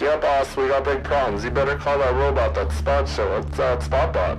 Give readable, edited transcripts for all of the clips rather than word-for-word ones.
Yeah, boss, we got big problems. You better call that robot, that spot show. It's that spot bot.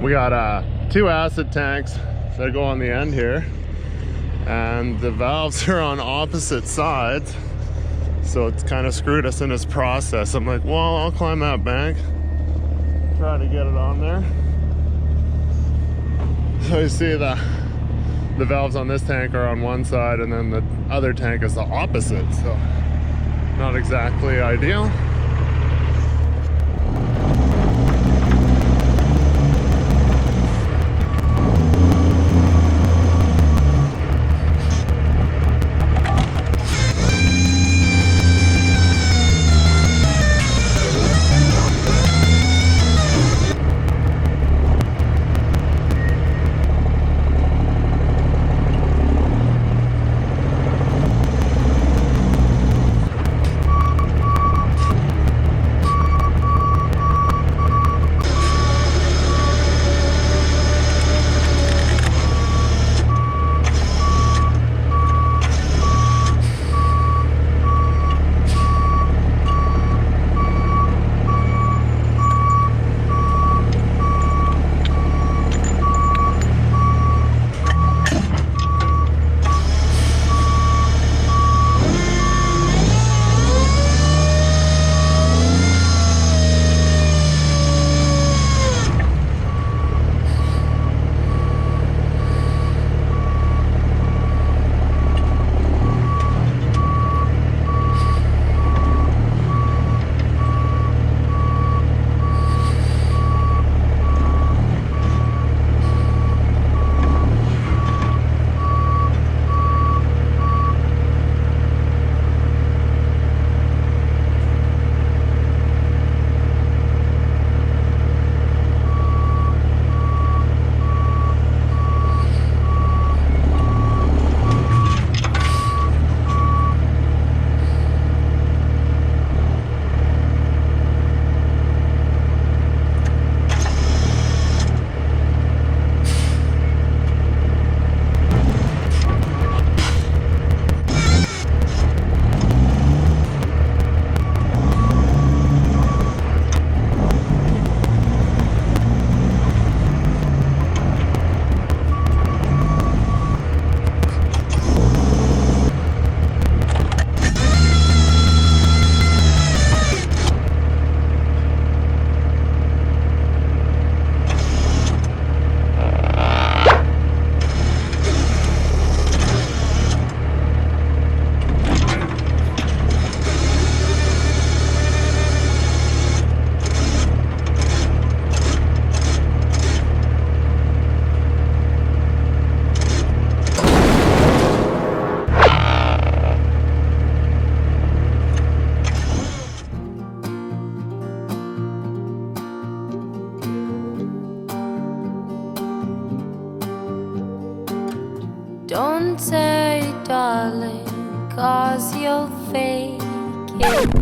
We got 2 acid tanks that go on the end here, and the valves are on opposite sides, so it's kind of screwed us in this process. I'm like, well, I'll climb that bank, try to get it on there. So you see the valves on this tank are on one side, and then the other tank is the opposite, so not exactly ideal. Don't say, darling, 'cause you'll fake it.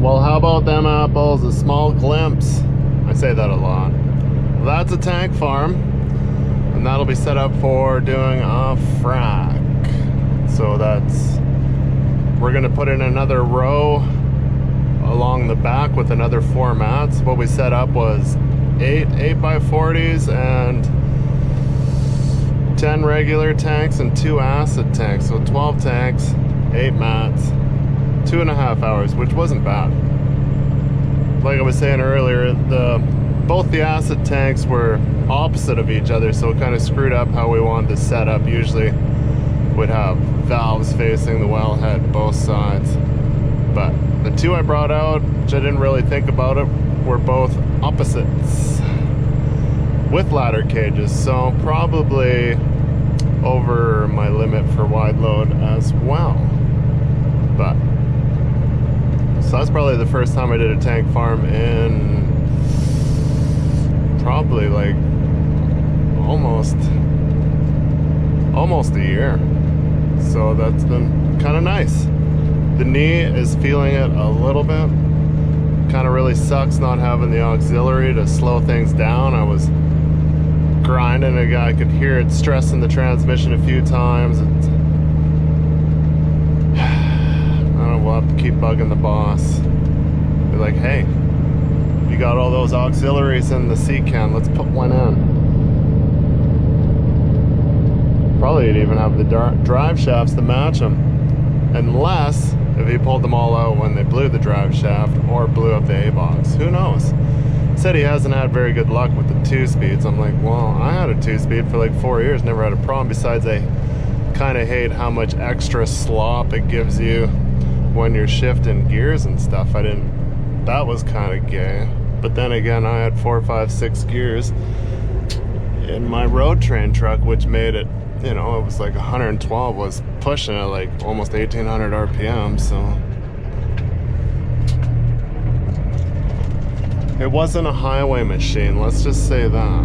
Well, how about them apples? A small glimpse. I say that a lot. Well, that's a tank farm, and that'll be set up for doing a frac. So we're gonna put in another row along the back with another 4 mats. What we set up was 8 8x40s and 10 regular tanks and 2 acid tanks, so 12 tanks. 8 mats, 2.5 hours, which wasn't bad. Like I was saying earlier, both the acid tanks were opposite of each other, so it kind of screwed up how we wanted to set up. Usually would have valves facing the wellhead both sides, but the two I brought out, which I didn't really think about it, were both opposites with ladder cages, so probably over my limit for wide load as well. But so that's probably the first time I did a tank farm in probably like almost a year. So that's been kind of nice. The knee is feeling it a little bit. Kind of really sucks not having the auxiliary to slow things down. I was grinding, I could hear it stressing the transmission a few times. I don't know, we'll have to keep bugging the boss. Be like, hey, you got all those auxiliaries in the seat can, let's put one in. Probably you'd even have the drive shafts to match them, unless if he pulled them all out when they blew the drive shaft or blew up the A-box. Who knows? Said he hasn't had very good luck with the 2-speeds. I'm like, well, I had a 2-speed for like 4 years, never had a problem. Besides, I kind of hate how much extra slop it gives you when you're shifting gears and stuff. That was kind of gay. But then again, I had 4, 5, 6 gears in my road train truck, which made it, you know, it was like 112 was pushing at like almost 1800 RPM, so it wasn't a highway machine, let's just say that.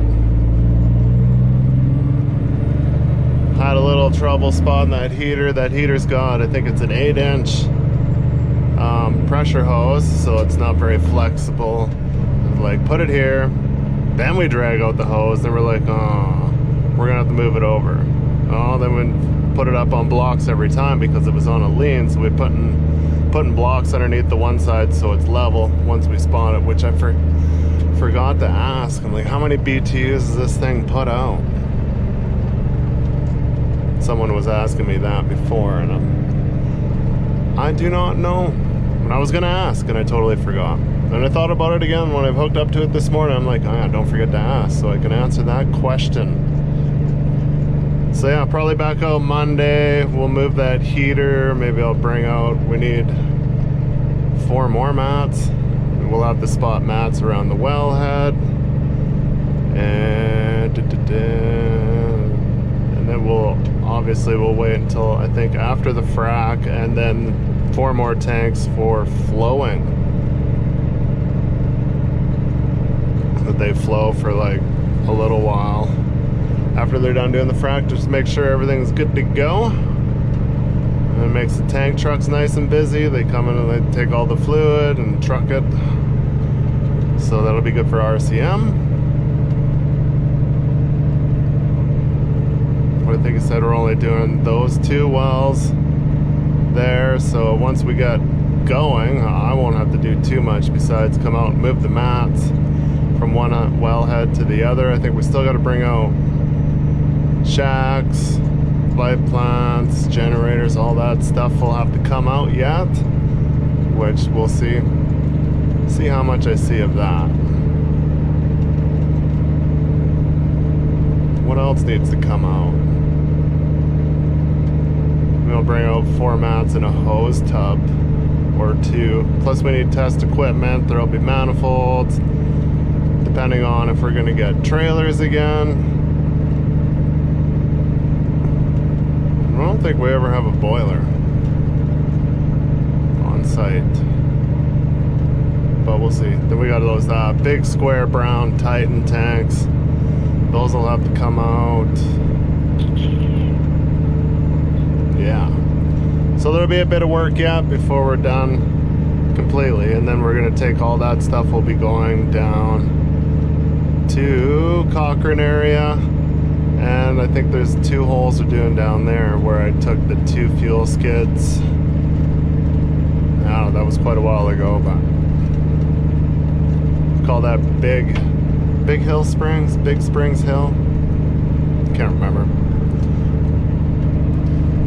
Had a little trouble spotting that heater. That heater's got, I think it's an 8-inch pressure hose, so it's not very flexible. Like, put it here, then we drag out the hose, then we're like, oh, we're gonna have to move it over. Oh, then we put it up on blocks every time because it was on a lean, so we're putting blocks underneath the one side so it's level once we spawn it, which I forgot to ask. I'm like, how many BTUs does this thing put out? Someone was asking me that before, and I do not know. And I was gonna ask, and I totally forgot. And I thought about it again when I've hooked up to it this morning. I'm like, oh yeah, don't forget to ask, so I can answer that question. So yeah, probably back out Monday. We'll move that heater. Maybe I'll bring out, we need 4 more mats. We'll have to spot mats around the wellhead. And then we'll wait until I think after the frac, and then 4 more tanks for flowing. That they flow for like a little while. After they're done doing the frac, just make sure everything's good to go. And it makes the tank trucks nice and busy. They come in and they take all the fluid and truck it. So that'll be good for RCM. I think I said we're only doing those 2 wells there. So once we get going, I won't have to do too much besides come out and move the mats from one wellhead to the other. I think we still got to bring out shacks, light plants, generators, all that stuff will have to come out yet, which we'll see how much I see of that. What else needs to come out? We'll bring out 4 mats in a hose tub or 2. Plus we need test equipment. There'll be manifolds, depending on if we're gonna get trailers again. I don't think we ever have a boiler on site, but we'll see. Then we got those big square brown Titan tanks. Those will have to come out. Yeah. So there'll be a bit of work yet before we're done completely, and then we're gonna take all that stuff. We'll be going down to Cochrane area. And I think there's 2 holes we're doing down there where I took the 2 fuel skids. I don't know, that was quite a while ago, but call that Big Hill Springs, Big Springs Hill. Can't remember.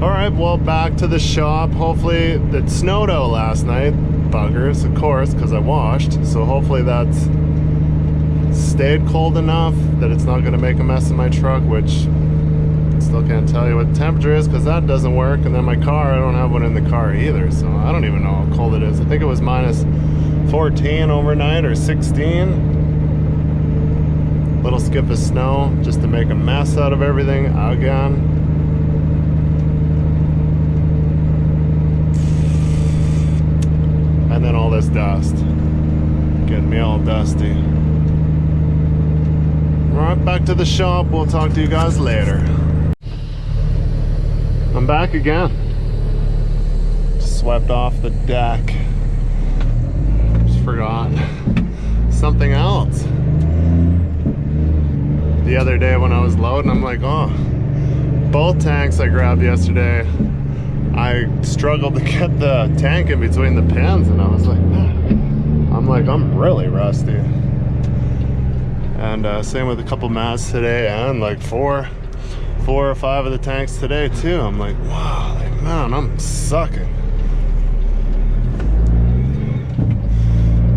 All right, well, back to the shop. Hopefully it snowed out last night. Buggers, of course, because I washed. So hopefully that's stayed cold enough that it's not going to make a mess in my truck, which I still can't tell you what the temperature is because that doesn't work. And then my car, I don't have one in the car either, so I don't even know how cold it is. I think it was minus 14 overnight or 16. Little skip of snow just to make a mess out of everything again. And then all this dust getting me all dusty. Right, back to the shop. We'll talk to you guys later. I'm back again. Just swept off the deck. Just forgot something else. The other day when I was loading, I'm like, oh, both tanks I grabbed yesterday, I struggled to get the tank in between the pins, and I was like, I'm really rusty. And same with a couple mats today, and like four or five of the tanks today too. I'm like, wow, man, I'm sucking.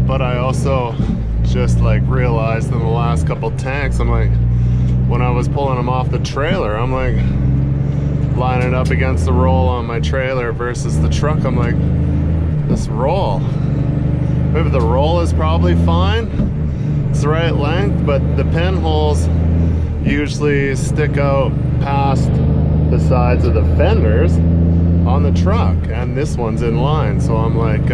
But I also just like realized in the last couple tanks, I'm like, when I was pulling them off the trailer, I'm like, lining up against the roll on my trailer versus the truck, I'm like, this roll, maybe the roll is probably fine, it's the right length, but the pinholes usually stick out past the sides of the fenders on the truck, and this one's in line, so I'm like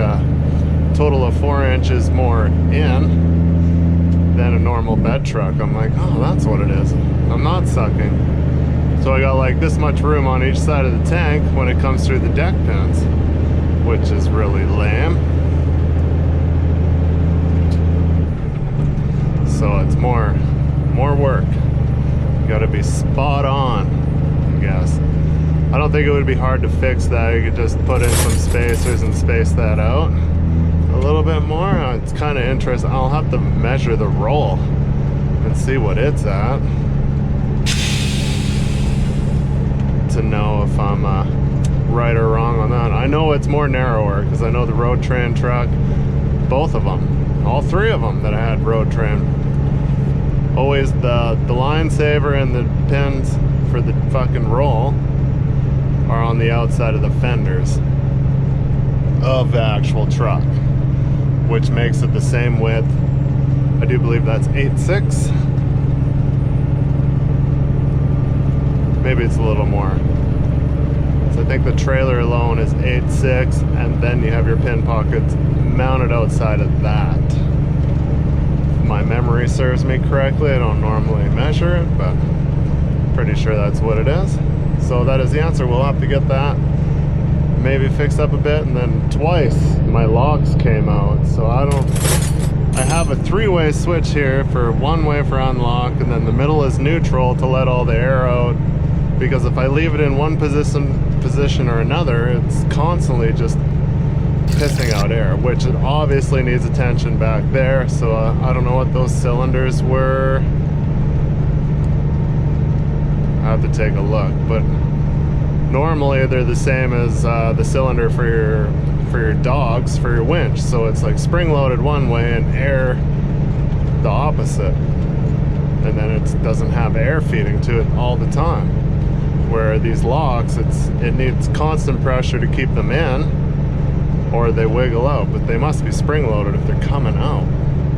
total of 4 inches more in than a normal bed truck. I'm like, oh, that's what it is. I'm not sucking. So I got like this much room on each side of the tank when it comes through the deck pins, which is really lame. So it's more work. You gotta be spot on, I guess. I don't think it would be hard to fix that. You could just put in some spacers and space that out a little bit more. It's kind of interesting. I'll have to measure the roll and see what it's at to know if I'm right or wrong on that. I know it's more narrower because I know the road train truck, both of them, all three of them that I had road train, always the line saver and the pins for the fucking roll are on the outside of the fenders of the actual truck, which makes it the same width. I do believe that's 8.6. Maybe it's a little more. So I think the trailer alone is 8.6, and then you have your pin pockets mounted outside of that. If my memory serves me correctly, I don't normally measure it, but pretty sure that's what it is. So that is the answer. We'll have to get that maybe fixed up a bit, and then twice my locks came out, so I have a 3-way switch here, for 1 way for unlock, and then the middle is neutral to let all the air out, because if I leave it in one position or another, it's constantly just pissing out air, which it obviously needs attention back there. So I don't know what those cylinders were. I have to take a look, but normally they're the same as the cylinder for your dogs, for your winch. So it's like spring loaded one way and air the opposite, and then it doesn't have air feeding to it all the time. Where these locks, it needs constant pressure to keep them in, or they wiggle out, but they must be spring loaded if they're coming out.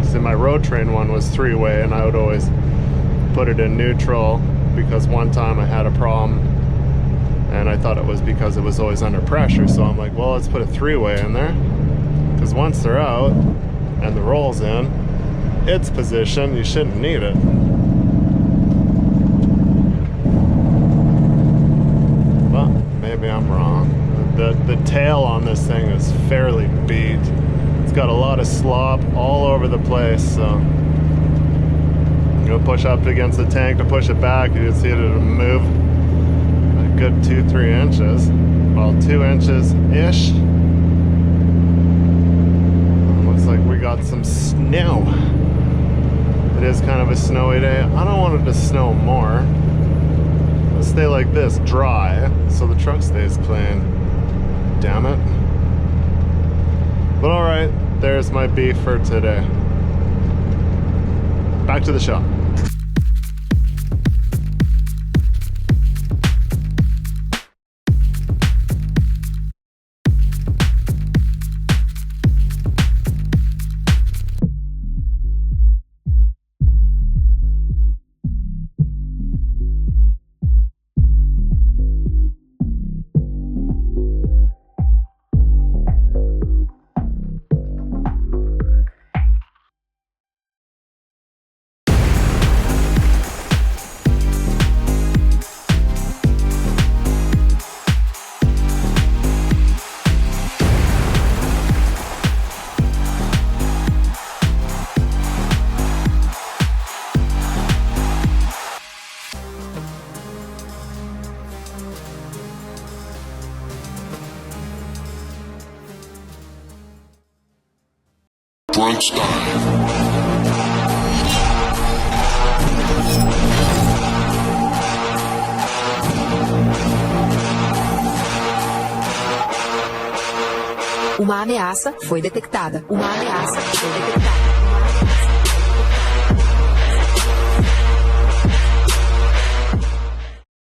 See, my road train one was 3-way, and I would always put it in neutral, because one time I had a problem and I thought it was because it was always under pressure. So I'm like, well, let's put a 3-way in there, because once they're out and the roll's in its position, you shouldn't need it. But maybe I'm wrong. The tail on this thing is fairly beat. It's got a lot of slop all over the place, so I'm gonna push up against the tank to push it back. You can see it'll move a good 2-3 inches. Well, 2 inches-ish. Looks like we got some snow. It is kind of a snowy day. I don't want it to snow more. stay like this, dry, so the truck stays clean. Damn it. But alright, there's my beef for today. Back to the shop. Brunch time. Uma ameaça foi detectada. Uma ameaça foi detectada.